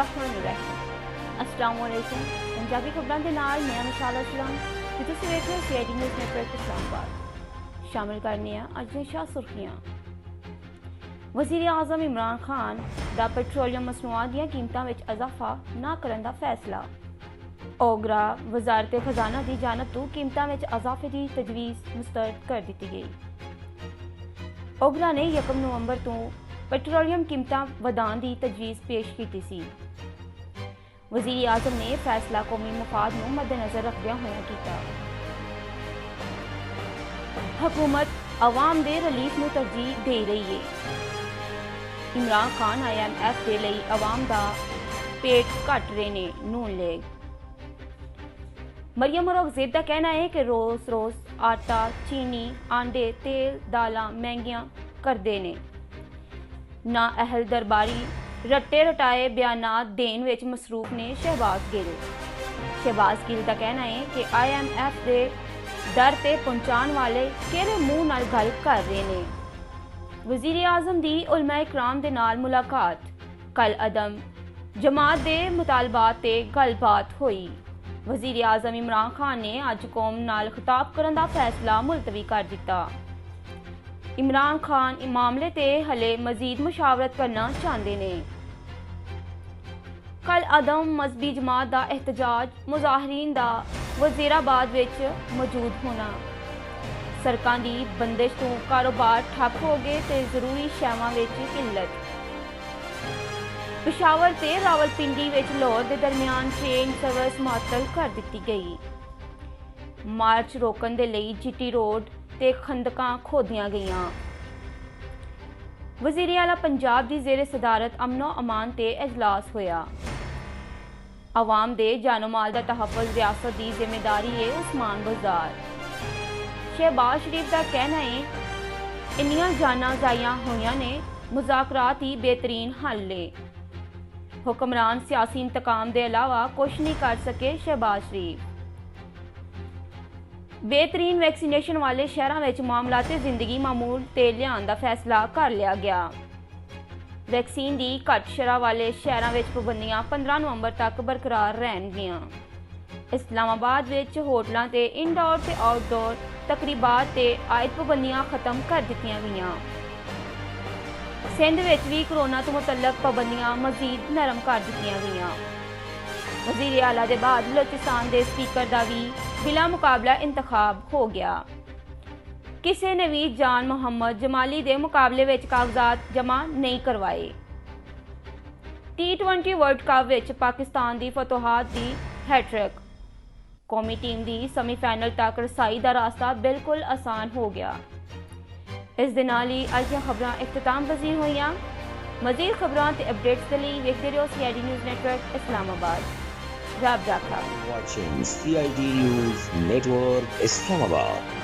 बिस्मिल्लाहिर्रहमानिर्रहीम। अस्सलाम वालेकुम। पंजाबी खबरों के नाल मैं मिसाल असलम ते तुसीं वेख रहे हो CID न्यूज़ नेटवर्क इस्लामाबाद। शामिल करने अज दी शाह सुर्खियां। वज़ीर आज़म इमरान खान दा पेट्रोलियम मसनूआत दी कीमतां विच इजाफा ना करन दा फैसला। ओगरा वजारत खजाना की जानब तो कीमतां विच इजाफे की तजवीज़ मुस्तरद कर दी गई। ओगरा ने 1 नवंबर तो पेट्रोलियम कीमतां वधाउण की तजवीज़ पेश की सी। वज़ीर आज़म ने फैसला कौमी मफाद नूं मद्देनज़र रखदियां होया कीता। हुकूमत अवाम दे रिलीफ नूं तरजीह दे रही है। इमरान खान IMF दे लई अवाम दा पेट घट रहे ने नून लीग। मरियम औरंगज़ेब का कहना है कि रोज़ रोज़ आटा, चीनी, आंडे, तेल, दालां महंगियां करदे ने। ना अहल दरबारी रट्टे रटाए बयानात देन विच मसरूफ ने शहबाज गिल। शहबाज गिल का कहना है कि IMF दे दर ते पहुंचाने वाले केड़े मुंह नाल गल कर रहे ने। वज़ीर आज़म दी उलमा इकराम दे नाल मुलाकात। कल अदम जमात दे मुतालबात ते गलबात हुई। वज़ीर आज़म इमरान खान ने अज कौम नाल खिताब करन दा फैसला मुलतवी कर दिता। इमरान खान मामले ते हले मजीद मुशावरत करना चाहते ने। कल अदम मजहबी जमात दा एहतजाज मुजाहरीन दा वजीराबाद विच मौजूद होना। सड़कों की बंदिश तो कारोबार ठप हो गए ते जरूरी शैवां विच किल्लत। पेशावर ते रावलपिंडी विच लाहौर के दरमियान ट्रेन सर्विस मुअत्तल कर दी गई। मार्च रोकन दे लई GT रोड ते खंदकां खोदियां गईयां। वज़ीर आला पंजाब दी ज़ेरे सदारत अमनो अमान ते इजलास होया। अवाम दे जानो माल दा तहफ़्फ़ुज़ रियासत दी जिम्मेदारी है। उस्मान बुज़दार। शहबाज शरीफ का कहना है इन्नियां जानां ज़ाया होईयां ने, मुज़ाकरात ही बेहतरीन हल ले। हुक्मरान सियासी इंतकाम के अलावा कुछ नहीं कर सके। शहबाज शरीफ। बेहतरीन वैक्सीनेशन वाले शहरों में मामलाते जिंदगी मामूल ते लियान दा फैसला कर लिया गया। वैक्सीन की घट शरह वाले शहरों में पाबंदियां 15 नवंबर तक बरकरार रहनगियां। इस्लामाबाद विच होटलों ते इनडोर ते आउटडोर तकरीबात ते आयद पाबंदियां खत्म कर दित्तियां गईयां। सिंध विच भी कोरोना तो मुतल्लक पाबंदियां मजीद नरम कर दित्तियां गईयां। वज़ीर आला दे बाद बलोचिस्तान के स्पीकर का भी बिला मुकाबला इंतखाब हो गया। किसी ने भी जान मोहम्मद जमाली के मुकाबले विच कागजात जमा नहीं करवाए। T20 वर्ल्ड कप विच पाकिस्तान की फतोहात की हैट्रिक। कौमी टीम की सेमीफाइनल तक रसाई का रास्ता बिल्कुल आसान हो गया। इस दे नाल ही अज दियां खबरां इख्तिताम पज़ीर होईयां। मज़ीद खबरां ते अपडेट्स के लिए वेखते रहो CID न्यूज़ नेटवर्क इस्लामाबाद। रब राखा। Watching CID News Network Islamabad.